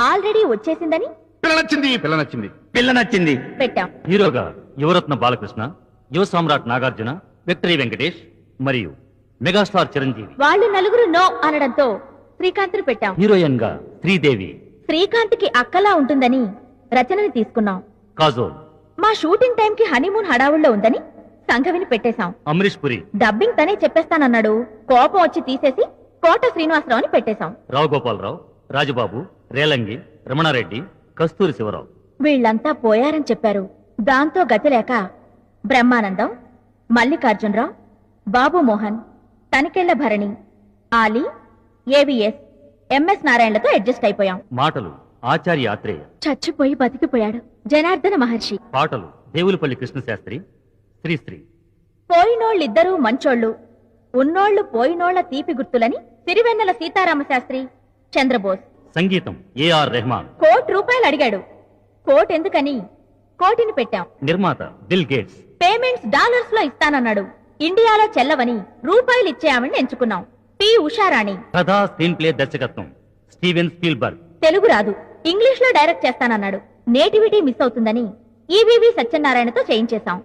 Already వచ్చేసిందని పిల్ల నచ్చింది పెట్టాం. హీరోగా యువరత్న బాలకృష్ణ, యువ సామ్రాట్ నాగార్జున, విక్టరీ వెంకటేష్ మరియు మెగాస్టార్ చిరంజీవి. వాళ్ళు నలుగురు నో అనడంతో శ్రీకాంత్ పెట్టాం. హీరోయిన్ గా శ్రీదేవి. శ్రీకాంత్ కి అక్కలా ఉంటుందని రచనని తీసుకున్నాం. కాజోల్. మా షూటింగ్ టైం కి హనీమూన్ హడావుల్లో ఉందని సంఘవిని పెట్టేశాం. అమరీష్ పురి. డబ్బింగ్ తనే చెప్పేస్తానన్నాడు. కోపం వచ్చి తీసేసి కోట శ్రీనివాసరావు అని పెట్టేశాం. రావు గోపాలరావు, రాజుబాబు, రేలంగి, రమణారెడ్డి, కస్తూరి శివరావు. వీళ్లంతా పోయారని చెప్పారు. దాంతో గతి లేక బ్రహ్మానందం, మల్లికార్జునరావు, బాబు Mohan, Tanikella Bharani, Ali, AVS, MS నారాయణలతో adjust అయిపోయాం. మాటలు ఆచార్య ఆత్రేయ. చచ్చిపోయి బతికిపోయాడు జనార్దన మహర్షి. పాటలు దేవులపల్లి కృష్ణశాస్త్రి, శ్రీశ్రీ. పోయినోళ్ళిద్దరూ మంచోళ్ళు, ఉన్నోళ్లు పోయినోళ్ల తీపి గుర్తులని సిరివెన్నెల సీతారామశాస్త్రి, చంద్రబోస్. సంగీతం ఏఆర్ రెహమాన్. ₹1 అడిగాడు. కోట్ ఎందుకని కోటిని పెట్టాం. నిర్మాత బిల్ గేట్స్. పేమెంట్స్ డాలర్స్ లో ఇస్తానన్నాడు. ఇండియాలో చెల్లవని రూపాయలు ఇచ్చేయామని ఎంచుకున్నాం. పి ఉషారాణి. కథా స్క్రీన్ ప్లే దర్శకత్వం స్టీవెన్ స్పీల్బర్గ్. తెలుగు రాదు, ఇంగ్లీష్ లో డైరెక్ట్ చేస్తానన్నాడు. నేటివిటీ మిస్ అవుతుందని ఈవీవి సత్యనారాయణతో చేయించేశాం.